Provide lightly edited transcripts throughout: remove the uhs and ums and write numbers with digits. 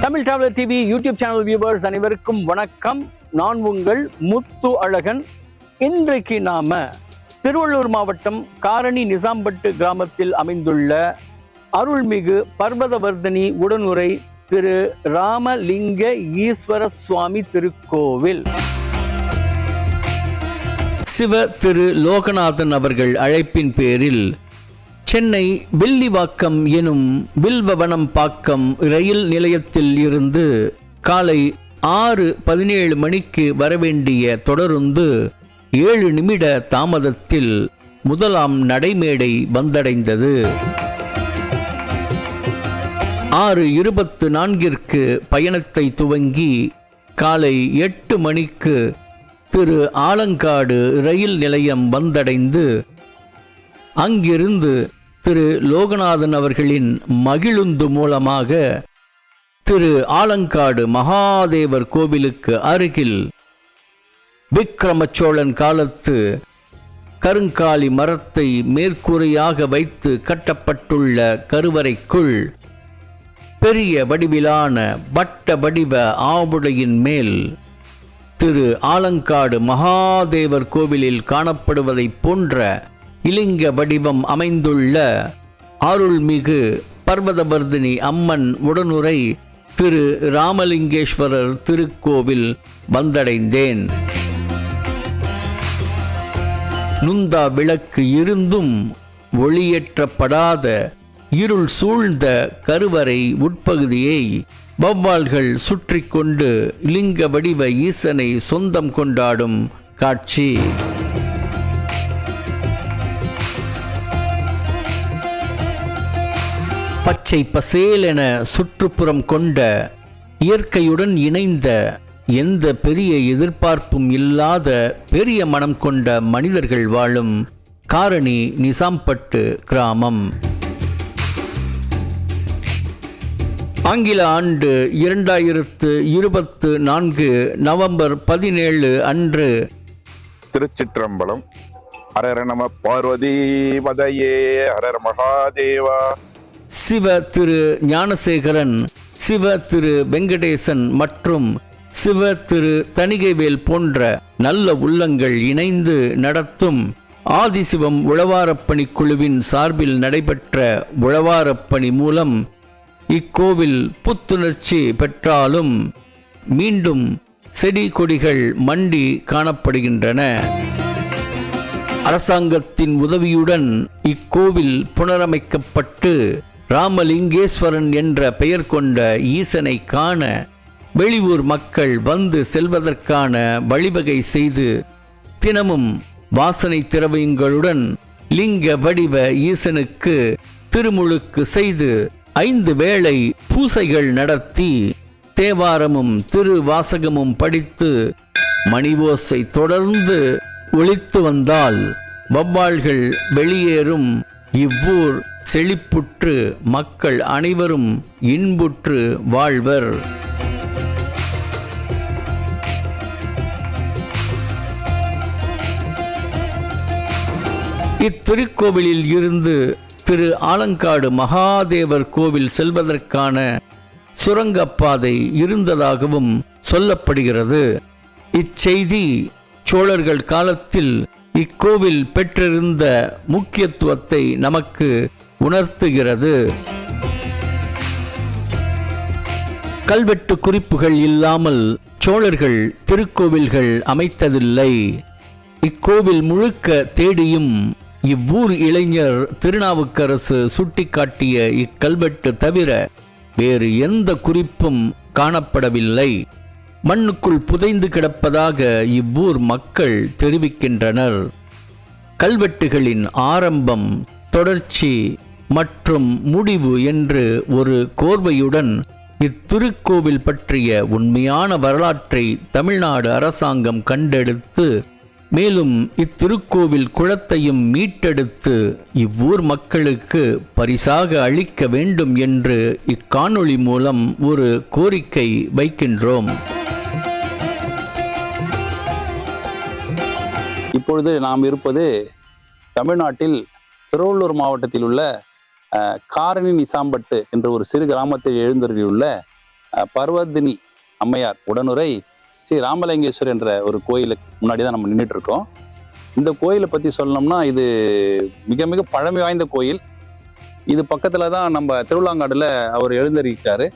Tamil traveller TV YouTube channel viewers அனைவருக்கும் வணக்கம். நான் உங்கள் முத்து அழகன். இன்றைக்கு நாம திருவள்ளூர் மாவட்டம் காரணி நிசாம்பட்டு கிராமத்தில் அமைந்துள்ள அருள்மிகு பர்வதவர்தினி உடனுரை திரு ராமலிங்க ஈஸ்வர சுவாமி திருக்கோவில். சிவ திரு லோகநாதன் அவர்கள் அழைப்பின் பேரில் சென்னை வில்லிவாக்கம் எனும் வில்வவனம் பாக்கம் ரயில் நிலையத்தில் இருந்து காலை 6:17 மணிக்கு வரவேண்டிய தொடருந்து 7 நிமிட தாமதத்தில் முதலாம் நடைமேடை வந்தடைந்தது. 6:24 பயணத்தை துவங்கி காலை 8 மணிக்கு திரு ஆலங்காடு ரயில் நிலையம் வந்தடைந்து அங்கிருந்து திரு லோகநாதன் அவர்களின் மகிழுந்து மூலமாக திரு ஆலங்காடு மகாதேவர் கோவிலுக்கு அருகில் விக்கிரமச்சோழன் காலத்து கருங்காலி மரத்தை மேற்கூரையாக வைத்து கட்டப்பட்டுள்ள கருவறைக்குள் பெரிய வடிவிலான வட்ட வடிவ ஆவுடையின் மேல் திரு ஆலங்காடு மகாதேவர் கோவிலில் காணப்படுவதைப் போன்ற இலிங்க வடிவம் அமைந்துள்ள அருள்மிகு பர்வதவர்தினி அம்மன் உடனுரை திரு ராமலிங்கேஸ்வரர் திருக்கோவில் வந்தடைந்தேன். நுந்தா விளக்கு இருந்தும் ஒளியேற்றப்படாத இருள் சூழ்ந்த கருவறை உட்பகுதியை வௌவால்கள் சுற்றி கொண்டு லிங்க வடிவ ஈசனை சொந்தம் கொண்டாடும் காட்சி. பச்சை பசேலென சுற்றுப்புறம் கொண்ட இயற்கையுடன் இணைந்த எந்த பெரிய எதிர்பார்ப்பும் இல்லாத பெரிய மனம் கொண்ட மனிதர்கள் வாழும் காரணி நிசாம்பட்டு கிராமம். ஆங்கில ஆண்டு 2024 நவம்பர் 17 அன்று திருச்சிற்றம்பலம். ஹரஹர நம பார்வதி பதையே, ஹரஹர மகாதேவா. சிவ திரு ஞானசேகரன், சிவ திரு வெங்கடேசன் மற்றும் சிவ திரு தணிகைவேல் போன்ற நல்ல உள்ளங்கள் இணைந்து நடத்தும் ஆதிசிவம் உழவாரப்பணி குழுவின் சார்பில் நடைபெற்ற உழவாரப்பணி மூலம் இக்கோவில் புத்துணர்ச்சி பெற்றாலும் மீண்டும் செடி கொடிகள் மண்டி காணப்படுகின்றன. அரசாங்கத்தின் உதவியுடன் இக்கோவில் புனரமைக்கப்பட்டு ராமலிங்கேஸ்வரன் என்ற பெயர் கொண்ட ஈசனை காண வெளியூர் மக்கள் வந்து செல்வதற்கான வழிவகை செய்து தினமும் வாசனை திரவியங்களுடன் லிங்க வடிவ ஈசனுக்கு திருமுழுக்கு செய்து 5 வேளை பூசைகள் நடத்தி தேவாரமும் திருவாசகமும் படித்து மணிவோசை தொடர்ந்து ஒலித்து வந்தால் வௌவால்கள் வெளியேறும் இவ்வூர் செழிப்புற்று மக்கள் அனைவரும் இன்புற்று வாழ்வர். இத்திருக்கோவிலில் இருந்து திரு ஆலங்காடு மகாதேவர் கோவில் செல்வதற்கான சுரங்கப்பாதை இருந்ததாகவும் சொல்லப்படுகிறது. இச்செய்தி சோழர்கள் காலத்தில் இக்கோவில் பெற்றிருந்த முக்கியத்துவத்தை நமக்கு உணர்த்துகிறது. கல்வெட்டு குறிப்புகள் இல்லாமல் சோழர்கள் திருக்கோவில்கள் அமைத்ததில்லை. இக்கோவில் முழுக்க தேடியும் இவ்வூர் இளைஞர் திருநாவுக்கரசு சுட்டிக்காட்டிய இக்கல்வெட்டு தவிர வேறு எந்த குறிப்பும் காணப்படவில்லை. மண்ணுக்குள் புதைந்து கிடப்பதாக இவ்வூர் மக்கள் தெரிவிக்கின்றனர். கல்வெட்டுகளின் ஆரம்பம், தொடர்ச்சி மற்றும் முடிவு என்று ஒரு கோர்வையுடன் இத்திருக்கோவில் பற்றிய உண்மையான வரலாற்றை தமிழ்நாடு அரசாங்கம் கண்டெடுத்து மேலும் இத்திருக்கோவில் குளத்தையும் மீட்டெடுத்து இவ்வூர் மக்களுக்கு பரிசாக அளிக்க வேண்டும் என்று இக்காணொளி மூலம் ஒரு கோரிக்கை வைக்கின்றோம். இப்பொழுது நாம் இருப்பது தமிழ்நாட்டில் திருவள்ளூர் மாவட்டத்தில் உள்ள காரணி நிசாம்பட்டு என்ற ஒரு சிறு கிராமத்தில் எழுந்தருளியுள்ள பர்வதினி அம்மையார் உடனுரை ஸ்ரீ ராமலிங்கேஸ்வரர் என்ற ஒரு கோயிலுக்கு முன்னாடி தான் நம்ம நின்றுட்டு இருக்கோம். இந்த கோயிலை பற்றி சொல்லணும்னா இது மிக மிக பழமை வாய்ந்த கோயில். இது பக்கத்தில் தான் நம்ம திருவிழாங்காடில் அவர் எழுந்தருக்காரு.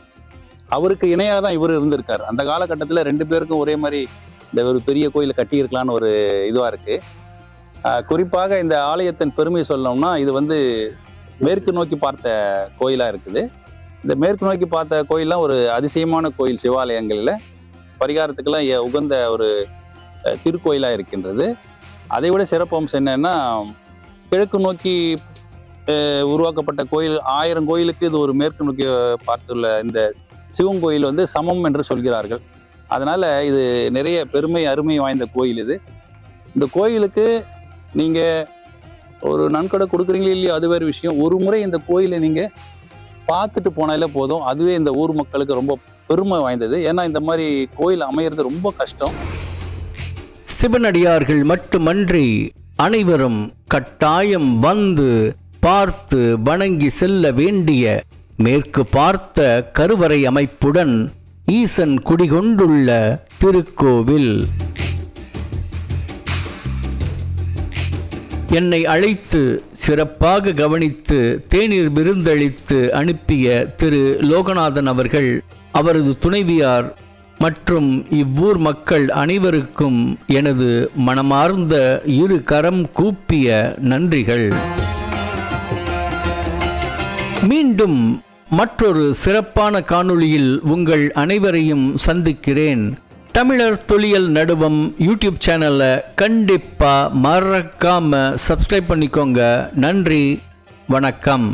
அவருக்கு இணையாக தான் இவர் இருந்திருக்காரு. அந்த காலகட்டத்தில் 2 பேருக்கும் ஒரே மாதிரி இந்த ஒரு பெரிய கோயிலை கட்டியிருக்கலான்னு ஒரு இதுவாக இருக்குது. குறிப்பாக இந்த ஆலயத்தின் பெருமை சொல்லணும்னா இது மேற்கு நோக்கி பார்த்த கோயிலாக இருக்குது. இந்த மேற்கு நோக்கி பார்த்த கோயிலெலாம் ஒரு அதிசயமான கோயில். சிவாலயங்களில் பரிகாரத்துக்கெல்லாம் உகந்த ஒரு திருக்கோயிலாக இருக்கின்றது. அதை விட சிறப்பம்சம் என்னன்னா, கிழக்கு நோக்கி உருவாக்கப்பட்ட கோயில் 1000 கோயிலுக்கு இது ஒரு மேற்கு நோக்கி பார்த்துள்ள இந்த சிவன் கோயில் சமம் என்று சொல்கிறார்கள். அதனால இது நிறைய பெருமை அருமை வாய்ந்த கோயில் இது. இந்த கோயிலுக்கு நீங்க ஒரு நன்கொடை கொடுக்குறீங்களோ இல்லையோ அது வேறு விஷயம். ஒரு முறை இந்த கோயிலை நீங்க பார்த்துட்டு போனாலே போதும். அதுவே இந்த ஊர் மக்களுக்கு ரொம்ப பெருமை வாய்ந்தது. ஏன்னா இந்த மாதிரி கோயில் அமையிறது ரொம்ப கஷ்டம். சிவனடியார்கள் மட்டுமன்றி அனைவரும் கட்டாயம் வந்து பார்த்து வணங்கி செல்ல வேண்டிய மேற்கு பார்த்த கருவறை அமைப்புடன் ஈசன் குடிகொண்டுள்ள திருக்கோவில். என்னை அழைத்து சிறப்பாக கவனித்து தேநீர் விருந்தளித்து அனுப்பிய திரு லோகநாதன் அவர்கள், அவரது துணைவியார் மற்றும் இவ்வூர் மக்கள் அனைவருக்கும் எனது மனமார்ந்த 2 கரம் கூப்பிய நன்றிகள். மீண்டும் மற்றொரு சிறப்பான காணொளியில் உங்கள் அனைவரையும் சந்திக்கிறேன். தமிழர் தொல்லியல் நடுவம் யூடியூப் சேனலை கண்டிப்பாக மறக்காம சப்ஸ்கிரைப் பண்ணிக்கோங்க. நன்றி, வணக்கம்.